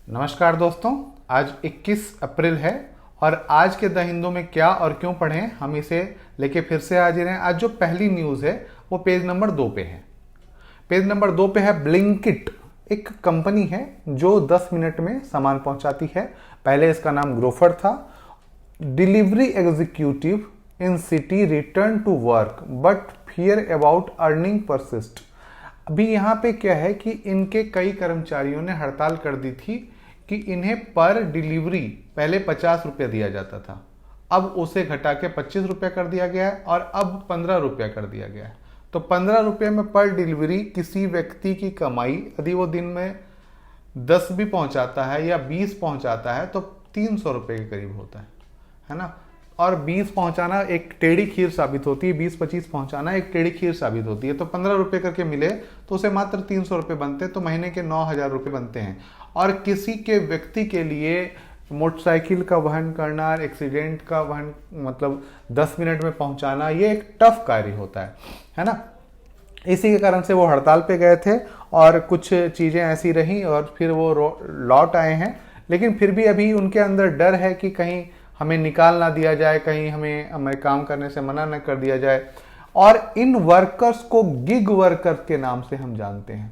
नमस्कार दोस्तों, आज 21 अप्रैल है और आज के द हिंदू में क्या और क्यों पढ़ें हम इसे लेके फिर से हाजिर हैं। आज जो पहली न्यूज़ है वो पेज नंबर 2 पे है। पेज नंबर 2 पे है ब्लिंकिट, एक कंपनी है जो 10 मिनट में सामान पहुंचाती है। पहले इसका नाम ग्रोफर था। Delivery executive in city return to work but fear about earning persist. अभी यहाँ पे क्या है कि इनके कई कर्मचारियों ने हड़ताल कर दी थी कि इन्हें पर डिलीवरी पहले 50 रुपये दिया जाता था, अब उसे घटा के 25 रुपये कर दिया गया है और अब 15 रुपये कर दिया गया है। तो 15 रुपये में पर डिलीवरी किसी व्यक्ति की कमाई यदि वो दिन में 10 भी पहुंचाता है या 20 पहुंचाता है तो 300 रुपये के करीब होता है ना। और 20 पहुंचाना एक टेढ़ी खीर साबित होती है, 20-25 पहुंचाना एक टेढ़ी खीर साबित होती है। तो 15 रुपये करके मिले तो उसे मात्र 300 रुपये बनते हैं, तो महीने के 9,000 रुपये बनते हैं। और किसी के व्यक्ति के लिए मोटरसाइकिल का वहन करना, एक्सीडेंट का वहन मतलब 10 मिनट में पहुंचाना, ये एक टफ कार्य होता है ना। इसी के कारण से वो हड़ताल पे गए थे और कुछ चीज़ें ऐसी रहीं और फिर वो लौट आए हैं। लेकिन फिर भी अभी उनके अंदर डर है कि कहीं हमें निकाल ना दिया जाए, कहीं हमें काम करने से मना न कर दिया जाए। और इन वर्कर्स को गिग वर्कर के नाम से हम जानते हैं।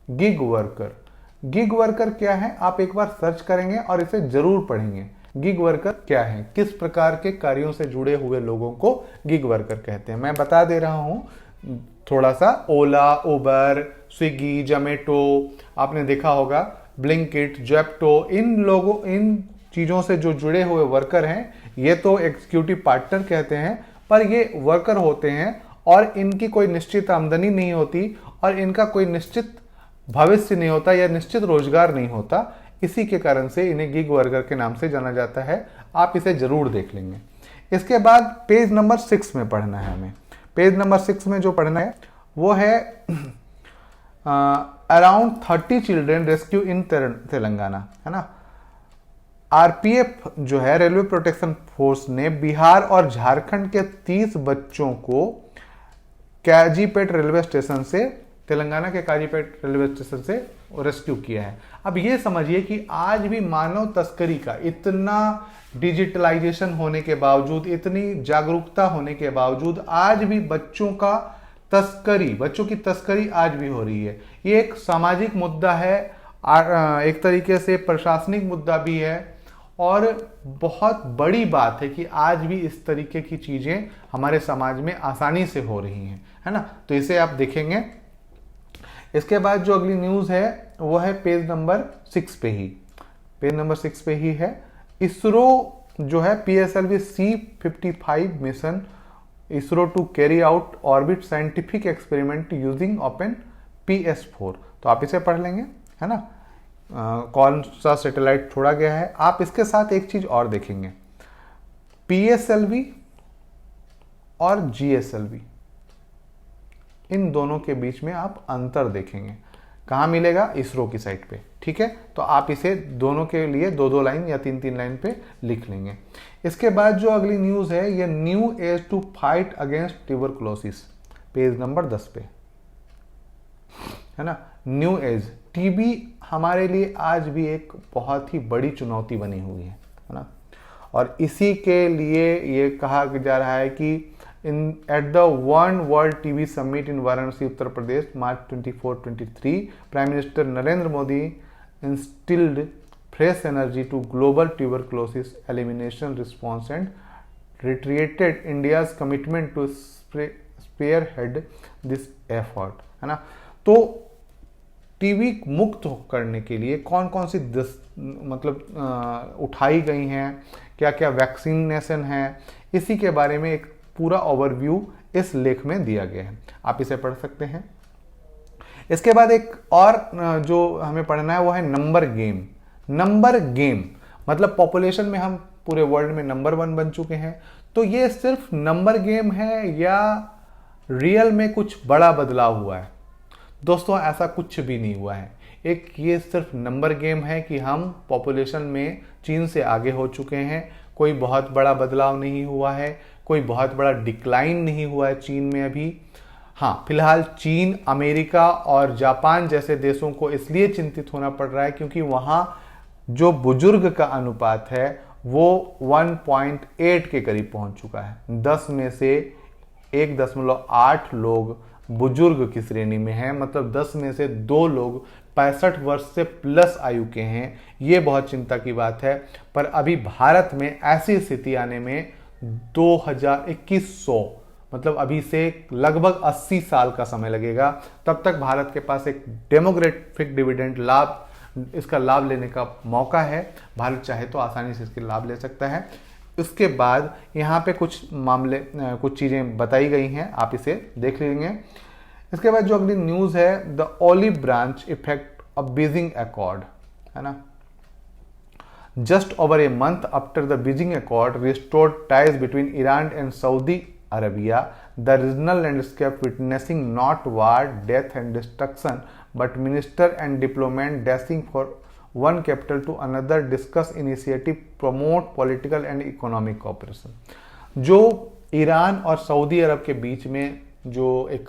गिग वर्कर, गिग वर्कर क्या है आप एक बार सर्च करेंगे और इसे जरूर पढ़ेंगे। गिग वर्कर क्या है, किस प्रकार के कार्यों से जुड़े हुए लोगों को गिग वर्कर कहते हैं। मैं बता दे रहा हूं थोड़ा सा। ओला, उबर, स्विगी, जोमेटो, आपने देखा होगा ब्लिंकिट, जेप्टो, इन चीजों से जो जुड़े हुए वर्कर हैं, ये तो एग्जीक्यूटिव पार्टनर कहते हैं, पर ये वर्कर होते हैं और इनकी कोई निश्चित आमदनी नहीं होती और इनका कोई निश्चित भविष्य नहीं होता या निश्चित रोजगार नहीं होता। इसी के कारण से इन्हें गिग वर्कर के नाम से जाना जाता है। आप इसे जरूर देख लेंगे। इसके बाद पेज नंबर 6 में पढ़ना है हमें। पेज नंबर 6 में जो पढ़ना है वो है अराउंड 30 चिल्ड्रेन रेस्क्यू इन तेलंगाना, है ना। आरपीएफ जो है, रेलवे प्रोटेक्शन फोर्स ने बिहार और झारखंड के 30 बच्चों को काजीपेट रेलवे स्टेशन से, तेलंगाना के काजीपेट रेलवे स्टेशन से रेस्क्यू किया है। अब ये समझिए कि आज भी मानव तस्करी का इतना डिजिटलाइजेशन होने के बावजूद, इतनी जागरूकता होने के बावजूद आज भी बच्चों की तस्करी आज भी हो रही है। ये एक सामाजिक मुद्दा है, एक तरीके से प्रशासनिक मुद्दा भी है और बहुत बड़ी बात है कि आज भी इस तरीके की चीजें हमारे समाज में आसानी से हो रही हैं, है ना। तो इसे आप देखेंगे। इसके बाद जो अगली न्यूज है वो है पेज नंबर 6 पे ही। पेज नंबर 6 पे ही है। इसरो जो है PSLV C55 mission, ISRO to carry out orbit scientific experiment using open PS4। तो आप इसे पढ़ लेंगे, है ना। कौन सा सैटेलाइट छोड़ा गया है। आप इसके साथ एक चीज और देखेंगे, PSLV और GSLV, इन दोनों के बीच में आप अंतर देखेंगे। कहाँ मिलेगा? इसरो की साइट पे, ठीक है। तो आप इसे दोनों के लिए 2-2 लाइन या 3-3 लाइन पे लिख लेंगे। इसके बाद जो अगली न्यूज है ये new age to fight against tuberculosis, page number 10 पे, है ना। न्यू एज, टीबी हमारे लिए आज भी एक बहुत ही बड़ी चुनौती बनी हुई है ना। और इसी के लिए ये कहा जा रहा है कि at the one world TB summit in Varanasi Uttar Pradesh March 24-23 prime minister Narendra Modi instilled fresh energy to global tuberculosis elimination response and reiterated India's commitment to spearhead this effort, है ना। तो टीबी मुक्त करने के लिए कौन कौन सी उठाई गई हैं, क्या क्या वैक्सीनेशन है, इसी के बारे में एक पूरा ओवरव्यू इस लेख में दिया गया है। आप इसे पढ़ सकते हैं। इसके बाद एक और जो हमें पढ़ना है वो है नंबर गेम। नंबर गेम मतलब पॉपुलेशन में हम पूरे वर्ल्ड में नंबर 1 बन चुके हैं। तो ये सिर्फ नंबर गेम है या रियल में कुछ बड़ा बदलाव हुआ है? दोस्तों ऐसा कुछ भी नहीं हुआ है। एक ये सिर्फ नंबर गेम है कि हम पॉपुलेशन में चीन से आगे हो चुके हैं। कोई बहुत बड़ा बदलाव नहीं हुआ है, कोई बहुत बड़ा डिक्लाइन नहीं हुआ है चीन में अभी। हाँ, फिलहाल चीन, अमेरिका और जापान जैसे देशों को इसलिए चिंतित होना पड़ रहा है क्योंकि वहाँ जो बुजुर्ग का अनुपात है वो 1.8 के करीब पहुंच चुका है। 10 में से 1.8 लोग बुजुर्ग की श्रेणी में हैं, मतलब 10 में से 2 लोग 65 वर्ष से प्लस आयु के हैं। ये बहुत चिंता की बात है। पर अभी भारत में ऐसी स्थिति आने में 2100 मतलब अभी से लगभग 80 साल का समय लगेगा। तब तक भारत के पास एक डेमोग्राफिक डिविडेंड इसका लाभ लेने का मौका है। भारत चाहे तो आसानी से इसके लाभ ले सकता है। उसके बाद यहाँ पे कुछ चीज़ें बताई गई हैं, आप इसे देख लेंगे। इसके बाद जो अगली न्यूज़ है, the olive branch effect of Beijing accord, है ना। Just over a month after the Beijing accord restored ties between Iran and Saudi Arabia, the regional landscape witnessing not war, death and destruction, but minister and diplomat dashing for one capital to another discuss initiative promote political and economic cooperation। जो Iran और Saudi अरब के बीच में जो एक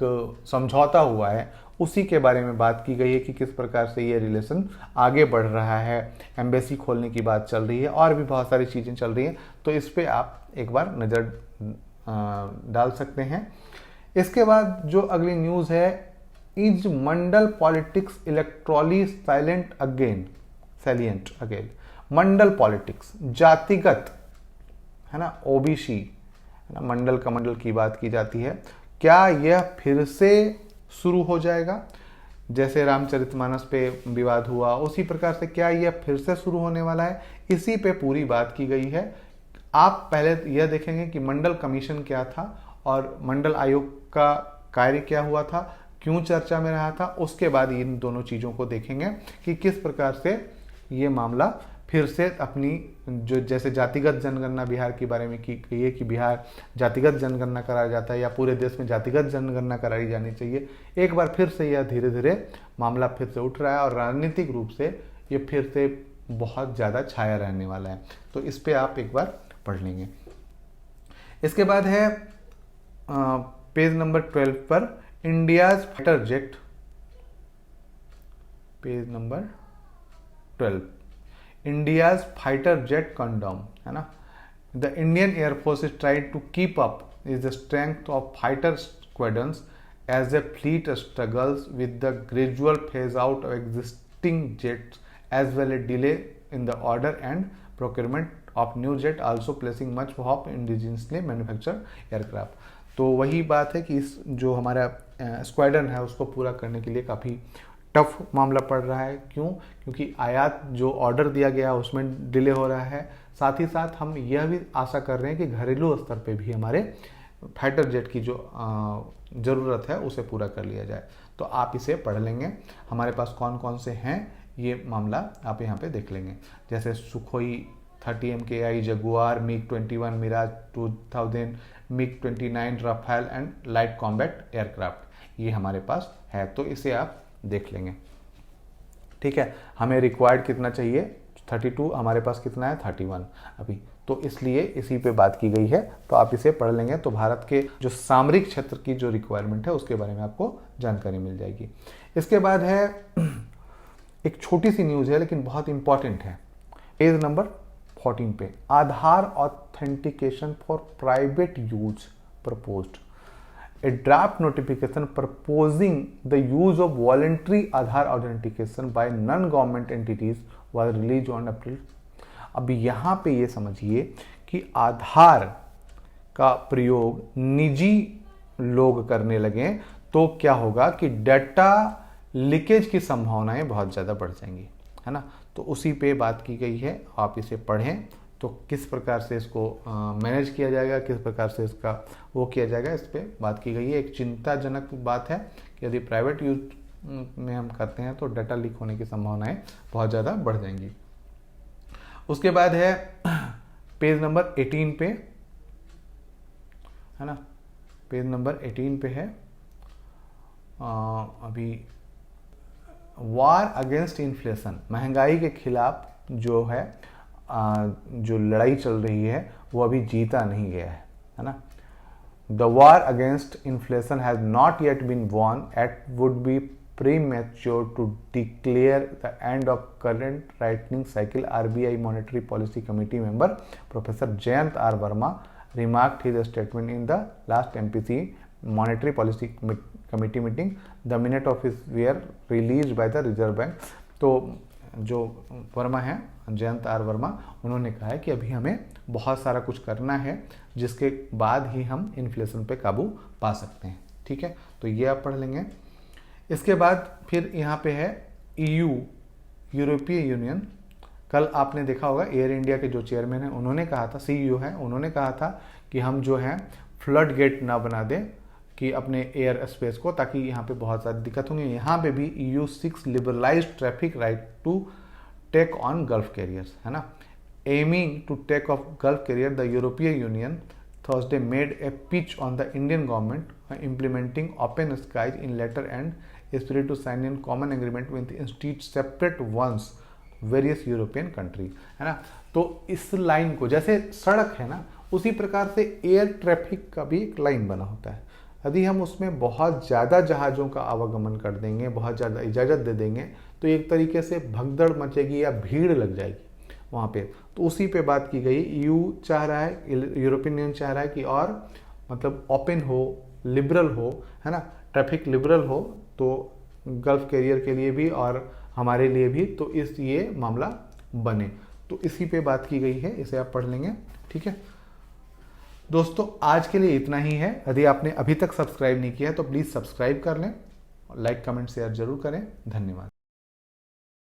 समझौता हुआ है उसी के बारे में बात की गई है कि किस प्रकार से ये रिलेशन आगे बढ़ रहा है। एम्बेसी खोलने की बात चल रही है और भी बहुत सारी चीज़ें चल रही हैं, तो इस पर आप एक बार नज़र डाल सकते हैं। इसके बाद जो अगली न्यूज़ है, is Mandal politics electorally salient again. Mandal politics, जातिगत, है ना, ओबीसी, है ना, मंडल कमंडल की बात की जाती है। क्या यह फिर से शुरू हो जाएगा? जैसे रामचरितमानस पे विवाद हुआ उसी प्रकार से क्या यह फिर से शुरू होने वाला है? इसी पे पूरी बात की गई है। आप पहले यह देखेंगे कि मंडल कमीशन क्या था और मंडल आयोग का कार्य क्या हुआ था, क्यों चर्चा में रहा था। उसके बाद इन दोनों चीज़ों को देखेंगे कि किस प्रकार से ये मामला फिर से अपनी जो जैसे जातिगत जनगणना बिहार के बारे में की गई है कि बिहार जातिगत जनगणना कराया जाता है या पूरे देश में जातिगत जनगणना कराई जानी चाहिए। एक बार फिर से यह धीरे धीरे मामला फिर से उठ रहा है और राजनीतिक रूप से ये फिर से बहुत ज़्यादा छाया रहने वाला है। तो इस पर आप एक बार पढ़ लेंगे। इसके बाद है पेज नंबर 12 पर India's fighter jet, page number 12, India's fighter jet conundrum, है ना। The Indian air force is tried to keep up is the strength of fighter squadrons as a fleet struggles with the gradual phase out of existing jets as well a delay in the order and procurement of new jet, also placing much hope indigenously manufactured aircraft. तो वही बात है कि इस जो हमारा squadron है उसको पूरा करने के लिए काफ़ी टफ मामला पड़ रहा है। क्यों? क्योंकि आयात जो ऑर्डर दिया गया उसमें डिले हो रहा है। साथ ही साथ हम यह भी आशा कर रहे हैं कि घरेलू स्तर पे भी हमारे फाइटर जेट की जो ज़रूरत है उसे पूरा कर लिया जाए। तो आप इसे पढ़ लेंगे। हमारे पास कौन कौन से हैं ये मामला आप यहाँ पे देख लेंगे। जैसे Sukhoi 30 MKI, Jaguar, MiG-21, Mirage 2000, MiG-29, Rafale and light combat aircraft, ये हमारे पास है। तो इसे आप देख लेंगे। ठीक है, हमें रिक्वायर्ड कितना चाहिए? 32, हमारे पास कितना है? 31 अभी। तो इसलिए इसी पे बात की गई है, तो आप इसे पढ़ लेंगे तो भारत के जो सामरिक क्षेत्र की जो रिक्वायरमेंट है उसके बारे में आपको जानकारी मिल जाएगी। इसके बाद है एक छोटी सी न्यूज़ है लेकिन बहुत इंपॉर्टेंट है। पेज नंबर 14 पे, Aadhaar authentication for private use proposed. A draft notification proposing the use of voluntary Aadhaar authentication by non-government entities was released on April। अब यहाँ पे ये समझिए कि आधार का प्रयोग निजी लोग करने लगे तो क्या होगा कि डाटा लीकेज की संभावनाएं बहुत ज़्यादा बढ़ जाएंगी, है ना। तो उसी पे बात की गई है, आप इसे पढ़ें तो किस प्रकार से इसको मैनेज किया जाएगा, किस प्रकार से इसका वो किया जाएगा, इस पर बात की गई है। एक चिंताजनक बात है कि यदि प्राइवेट यूज में हम करते हैं तो डाटा लीक होने की संभावनाएं बहुत ज़्यादा बढ़ जाएंगी। उसके बाद है पेज नंबर 18 पे, है ना, पेज नंबर 18 पे है अभी वार अगेंस्ट इन्फ्लेशन, महंगाई के खिलाफ जो है जो लड़ाई चल रही है वो अभी जीता नहीं गया है ना। The war against inflation has not yet been won it would be premature to declare the end of current tightening cycle, RBI Monetary Policy Committee member Professor Jayant R. Verma remarked his statement in the last MPC Monetary Policy Committee meeting. The minute of his were released by the Reserve Bank. तो जो वर्मा है, Jayant are Verma, उन्होंने कहा है कि अभी हमें बहुत सारा कुछ करना है जिसके बाद ही हम इन्फ्लेशन पे काबू पा सकते हैं। ठीक है, तो ये आप पढ़ लेंगे। इसके बाद फिर यहाँ पे है EU, यूरोपीय यूनियन। कल आपने देखा होगा एयर इंडिया के जो चेयरमैन हैं उन्होंने कहा था, CEO है, उन्होंने कहा था कि हम जो है फ्लड गेट ना बना दें कि अपने एयर स्पेस को, ताकि यहाँ पे बहुत सारी दिक्कत होंगी। यहाँ पे भी EU 6 liberalise traffic right to take on Gulf carriers, है ना। Aiming to take off Gulf carrier, the European Union Thursday made a pitch on the Indian government implementing open skies in letter and spirit to sign in common agreement with institute separate ones various European country, है ना। तो इस line को, जैसे सड़क है ना, उसी प्रकार से एयर ट्रैफिक का भी एक लाइन बना होता है। यदि हम उसमें बहुत ज़्यादा जहाज़ों का आवागमन कर देंगे, बहुत ज़्यादा इजाज़त दे देंगे, तो एक तरीके से भगदड़ मचेगी या भीड़ लग जाएगी वहाँ पे। तो उसी पे बात की गई। EU चाह रहा है, यूरोपियन यूनियन चाह रहा है कि और मतलब ओपन हो, लिबरल हो, है ना, ट्रैफिक लिबरल हो, तो गल्फ कैरियर के लिए भी और हमारे लिए भी, तो इस ये मामला बने। तो इसी पे बात की गई है, इसे आप पढ़ लेंगे। ठीक है दोस्तों, आज के लिए इतना ही है। यदि आपने अभी तक सब्सक्राइब नहीं किया है तो प्लीज़ सब्सक्राइब कर लें, लाइक कमेंट शेयर जरूर करें। धन्यवाद।